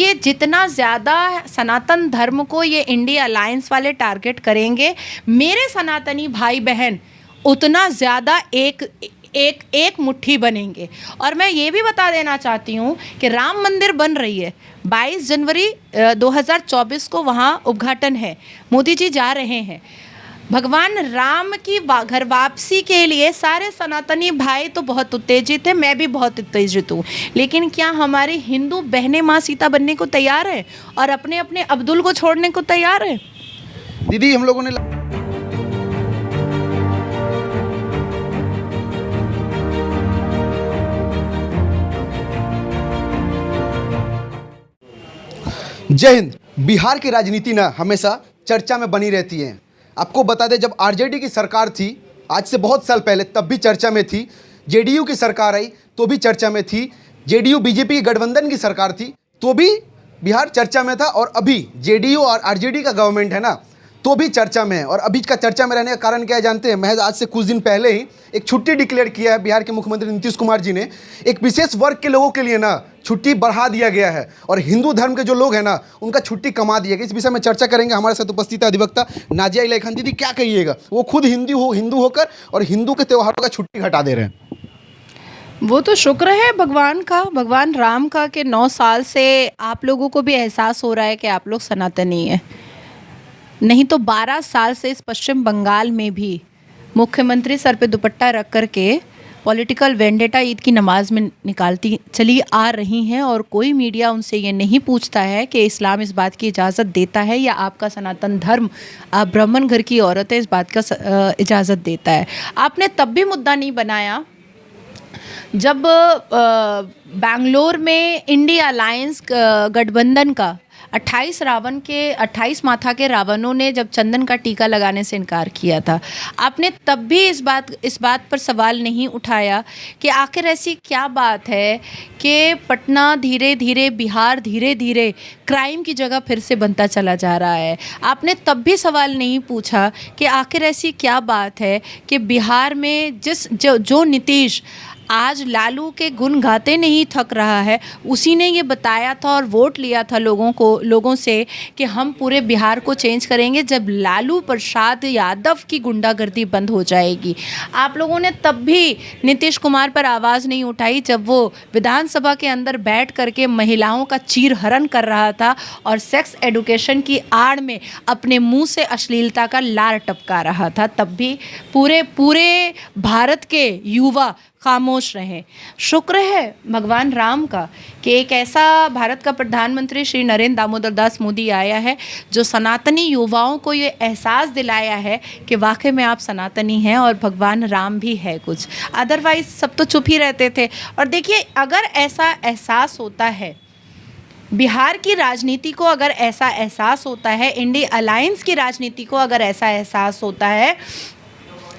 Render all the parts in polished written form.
ये जितना ज़्यादा सनातन धर्म को ये इंडिया अलायंस वाले टारगेट करेंगे, मेरे सनातनी भाई बहन उतना ज़्यादा एक मुट्ठी बनेंगे। और मैं ये भी बता देना चाहती हूँ कि राम मंदिर बन रही है, 22 जनवरी 2024 को वहाँ उद्घाटन है, मोदी जी जा रहे हैं। भगवान राम की घर वापसी के लिए सारे सनातनी भाई तो बहुत उत्तेजित हैं, मैं भी बहुत उत्तेजित हूँ, लेकिन क्या हमारी हिंदू बहनें माँ सीता बनने को तैयार है और अपने अपने अब्दुल को छोड़ने को तैयार है? दीदी, हम लोगों ने जय हिंद। बिहार की राजनीति ना हमेशा चर्चा में बनी रहती है। आपको बता दें, जब आरजेडी की सरकार थी आज से बहुत साल पहले, तब भी चर्चा में थी। जेडीयू की सरकार आई तो भी चर्चा में थी। जेडीयू बीजेपी की गठबंधन की सरकार थी तो भी बिहार चर्चा में था। और अभी जेडीयू और आरजेडी का गवर्नमेंट है ना, तो भी चर्चा में है। और अभी का चर्चा में रहने का कारण क्या है जानते हैं? महज आज से कुछ दिन पहले ही एक छुट्टी डिक्लेयर किया है बिहार के मुख्यमंत्री नीतीश कुमार जी ने। एक विशेष वर्ग के लोगों के लिए ना छुट्टी बढ़ा दिया गया है और हिंदू धर्म के जो लोग हैं ना, उनका छुट्टी कमा दिया गया। इस विषय में चर्चा करेंगे। हमारे साथ उपस्थित है अधिवक्ता नाजिया इलाही खान। दीदी, क्या कहिएगा? वो खुद हिंदू होकर और हिंदू के त्योहारों का छुट्टी घटा दे रहे हैं। वो तो शुक्र है भगवान का, भगवान राम का, कि 9 साल से आप लोगों को भी एहसास हो रहा है कि आप लोग सनातनी हैं। नहीं तो 12 साल से इस पश्चिम बंगाल में भी मुख्यमंत्री सर पे दुपट्टा रख कर के पॉलिटिकल वेंडेटा ईद की नमाज में निकालती चली आ रही हैं, और कोई मीडिया उनसे ये नहीं पूछता है कि इस्लाम इस बात की इजाज़त देता है या आपका सनातन धर्म, आप ब्राह्मण घर की औरतें इस बात का इजाज़त देता है। आपने तब भी मुद्दा नहीं बनाया जब बैंगलोर में इंडिया अलायंस गठबंधन का 28 माथा के रावणों ने जब चंदन का टीका लगाने से इनकार किया था। आपने तब भी इस बात पर सवाल नहीं उठाया कि आखिर ऐसी क्या बात है कि पटना धीरे धीरे, बिहार धीरे धीरे क्राइम की जगह फिर से बनता चला जा रहा है। आपने तब भी सवाल नहीं पूछा कि आखिर ऐसी क्या बात है कि बिहार में जो नीतीश आज लालू के गुण गाते नहीं थक रहा है, उसी ने ये बताया था और वोट लिया था लोगों से कि हम पूरे बिहार को चेंज करेंगे जब लालू प्रसाद यादव की गुंडागर्दी बंद हो जाएगी। आप लोगों ने तब भी नीतीश कुमार पर आवाज़ नहीं उठाई जब वो विधानसभा के अंदर बैठ करके महिलाओं का चीरहरण कर रहा था और सेक्स एडुकेशन की आड़ में अपने मुंह से अश्लीलता का लार टपका रहा था। तब भी पूरे भारत के युवा खामोश रहे। शुक्र है भगवान राम का कि एक ऐसा भारत का प्रधानमंत्री श्री नरेंद्र दामोदर दास मोदी आया है जो सनातनी युवाओं को ये एहसास दिलाया है कि वाकई में आप सनातनी हैं और भगवान राम भी है कुछ। अदरवाइज सब तो चुप ही रहते थे। और देखिए, अगर ऐसा एहसास होता है, बिहार की राजनीति को अगर ऐसा एहसास होता है, इंडिया अलायंस की राजनीति को अगर ऐसा एहसास होता है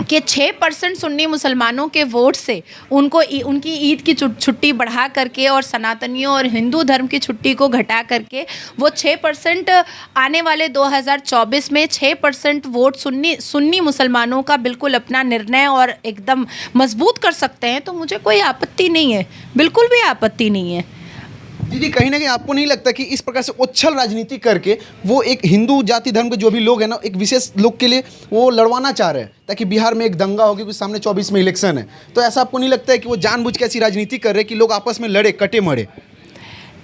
कि 6% सुन्नी मुसलमानों के वोट से उनकी ईद की छुट्टी बढ़ा करके और सनातनियों और हिंदू धर्म की छुट्टी को घटा करके वो 6% आने वाले 2024 में 6% वोट सुन्नी मुसलमानों का बिल्कुल अपना निर्णय और एकदम मजबूत कर सकते हैं, तो मुझे कोई आपत्ति नहीं है, बिल्कुल भी आपत्ति नहीं है। दीदी, कहीं ना कहीं आपको नहीं लगता कि इस प्रकार से उच्छल राजनीति करके वो एक हिंदू जाति धर्म के जो भी लोग हैं ना, एक विशेष लोग के लिए वो लड़वाना चाह रहे हैं ताकि बिहार में एक दंगा हो, क्योंकि सामने 24 में इलेक्शन है? तो ऐसा आपको नहीं लगता है कि वो जानबूझ के ऐसी राजनीति कर रहे हैं कि लोग आपस में लड़े, कटे मरे?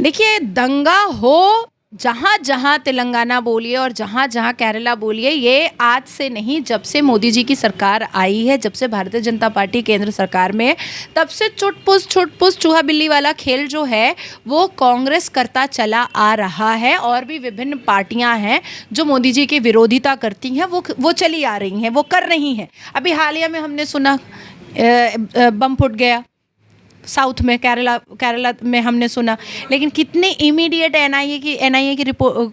देखिए, दंगा हो जहाँ जहाँ तेलंगाना बोलिए और जहाँ जहाँ केरला बोलिए, ये आज से नहीं, जब से मोदी जी की सरकार आई है, जब से भारतीय जनता पार्टी केंद्र सरकार में है, तब से छुटपुस चूहा बिल्ली वाला खेल जो है वो कांग्रेस करता चला आ रहा है। और भी विभिन्न पार्टियां हैं जो मोदी जी की विरोधिता करती हैं, वो चली आ रही हैं, वो कर रही हैं। अभी हालिया में हमने सुना बम फुट गया साउथ में, केरला में हमने सुना, लेकिन कितने इमीडिएट एनआईए की रिपोर्ट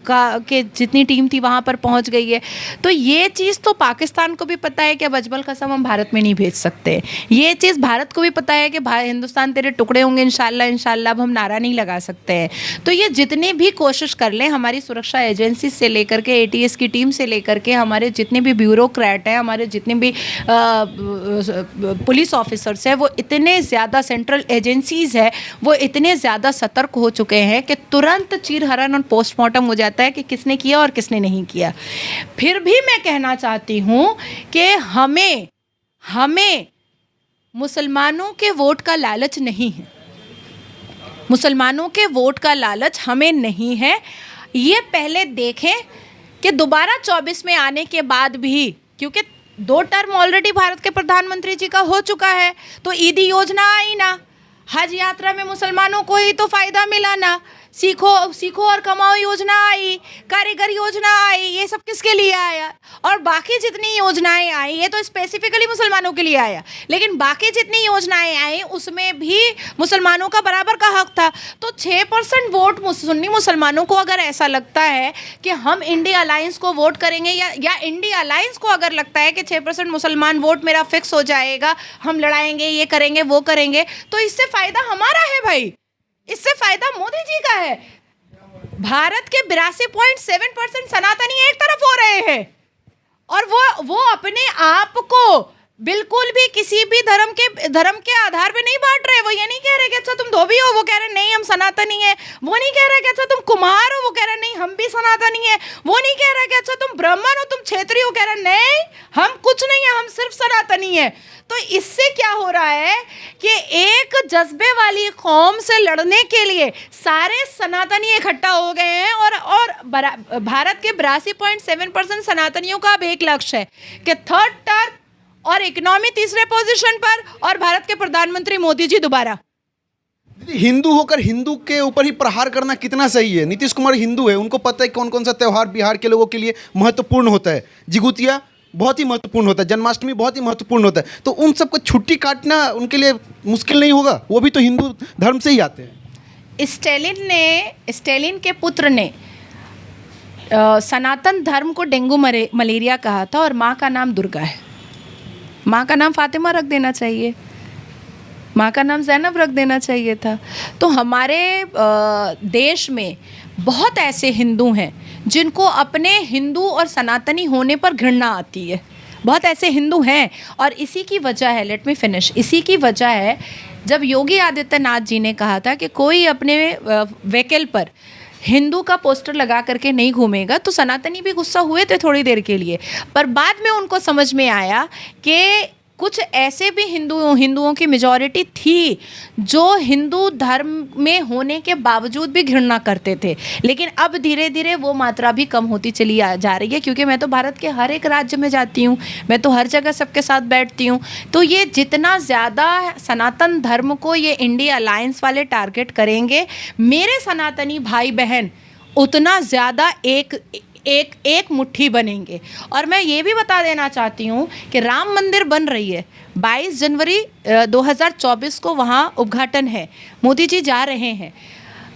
के जितनी टीम थी वहाँ पर पहुँच गई है। तो ये चीज़ तो पाकिस्तान को भी पता है कि अब अजमल कसम हम भारत में नहीं भेज सकते। ये चीज़ भारत को भी पता है कि हिंदुस्तान तेरे टुकड़े होंगे इंशाल्लाह, अब हम नारा नहीं लगा सकते हैं। तो ये जितने भी कोशिश कर लें, हमारी सुरक्षा एजेंसी से लेकर के एटीएस की टीम से लेकर के हमारे जितने भी ब्यूरोक्रेट हैं, हमारे जितने भी पुलिस ऑफिसर्स हैं, वो इतने ज़्यादा सेंट्रल एजेंसीज़ है वो इतने ज़्यादा सतर्क हो चुके हैं कि तुरंत चीरहरण और पोस्टमार्टम हो जाता है कि किसने किया और किसने नहीं किया। फिर भी मैं कहना चाहती हूँ कि हमें मुसलमानों के वोट का लालच नहीं है, मुसलमानों के वोट का लालच हमें नहीं है। ये पहले देखें कि दोबारा 24 में आने के बाद भी, क्योंकि 2 टर्म ऑलरेडी भारत के प्रधानमंत्री जी का हो चुका है, तो ईदी योजना आई ना, हज यात्रा में मुसलमानों को ही तो फ़ायदा मिला ना, सीखो और कमाओ योजना आई, कारीगर योजना आई, ये सब किसके लिए आया? और बाकी जितनी योजनाएं आई, ये तो स्पेसिफिकली मुसलमानों के लिए आया, लेकिन बाकी जितनी योजनाएं आई उसमें भी मुसलमानों का बराबर का हक था। तो 6% वोट सुन्नी मुसलमानों को अगर ऐसा लगता है कि हम इंडिया अलायंस को वोट करेंगे, या इंडिया अलायंस को अगर लगता है कि 6% मुसलमान वोट मेरा फिक्स हो जाएगा, हम लड़ाएंगे, ये करेंगे, वो करेंगे, तो इससे फ़ायदा हमारा है भाई, इससे फायदा मोदी जी का है। भारत के 82.7% सनातनी एक तरफ हो रहे हैं और वो अपने आप को बिल्कुल भी किसी भी धर्म के आधार पे नहीं बांट रहे। वो ये नहीं कह रहे कि अच्छा तुम धोबी हो, वो कह रहे नहीं हम सनातनी है। वो नहीं कह रहे कि अच्छा तुम कुम्हार हो, वो कह रहे नहीं हम भी सनातनी है। वो नहीं कह रहे कि अच्छा तुम ब्राह्मण हो, तुम क्षेत्रीय हो, कह रहे नहीं हम कुछ नहीं है, हम सिर्फ सनातनी है। तो इससे क्या हो रहा है कि एक जज्बे वाली कौम से लड़ने के लिए सारे सनातनी इकट्ठा हो गए हैं और भारत के 82.7% सनातनियों का अब एक लक्ष्य है कि 3rd टर्म और इकोनॉमी 3रे पोजीशन पर, और भारत के प्रधानमंत्री मोदी जी दोबारा। हिंदू होकर हिंदू के ऊपर ही प्रहार करना कितना सही है? नीतीश कुमार हिंदू है, उनको पता है कौन कौन सा त्यौहार बिहार के लोगों के लिए महत्वपूर्ण होता है। जिगुतिया बहुत ही महत्वपूर्ण होता है, जन्माष्टमी बहुत ही महत्वपूर्ण होता है, तो उन सबको छुट्टी काटना उनके लिए मुश्किल नहीं होगा? वो भी तो हिंदू धर्म से ही आते हैं। स्टेलिन के पुत्र ने सनातन धर्म को डेंगू मलेरिया कहा था, और माँ का नाम दुर्गा है। माँ का नाम फातिमा रख देना चाहिए, माँ का नाम ज़ैनब रख देना चाहिए था। तो हमारे देश में बहुत ऐसे हिंदू हैं जिनको अपने हिंदू और सनातनी होने पर घृणा आती है, बहुत ऐसे हिंदू हैं। और इसी की वजह है, लेट मी फिनिश, इसी की वजह है जब योगी आदित्यनाथ जी ने कहा था कि कोई अपने व्हीकल पर हिंदू का पोस्टर लगा करके नहीं घूमेगा, तो सनातनी भी गुस्सा हुए थे थोड़ी देर के लिए, पर बाद में उनको समझ में आया कि कुछ ऐसे भी हिंदुओं की मेजॉरिटी थी जो हिंदू धर्म में होने के बावजूद भी घृणा करते थे। लेकिन अब धीरे धीरे वो मात्रा भी कम होती चली जा रही है, क्योंकि मैं तो भारत के हर एक राज्य में जाती हूँ, मैं तो हर जगह सबके साथ बैठती हूँ। तो ये जितना ज़्यादा सनातन धर्म को ये इंडिया अलायंस वाले टारगेट करेंगे, मेरे सनातनी भाई बहन उतना ज़्यादा एक मुट्ठी बनेंगे। और मैं ये भी बता देना चाहती हूँ कि राम मंदिर बन रही है, 22 जनवरी 2024 को वहाँ उद्घाटन है, मोदी जी जा रहे हैं।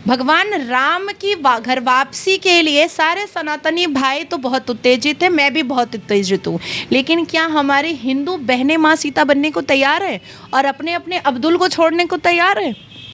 भगवान राम की घर वापसी के लिए सारे सनातनी भाई तो बहुत उत्तेजित हैं, मैं भी बहुत उत्तेजित हूँ, लेकिन क्या हमारी हिंदू बहनें माँ सीता बनने को तैयार है और अपने अपने अब्दुल को छोड़ने को तैयार है?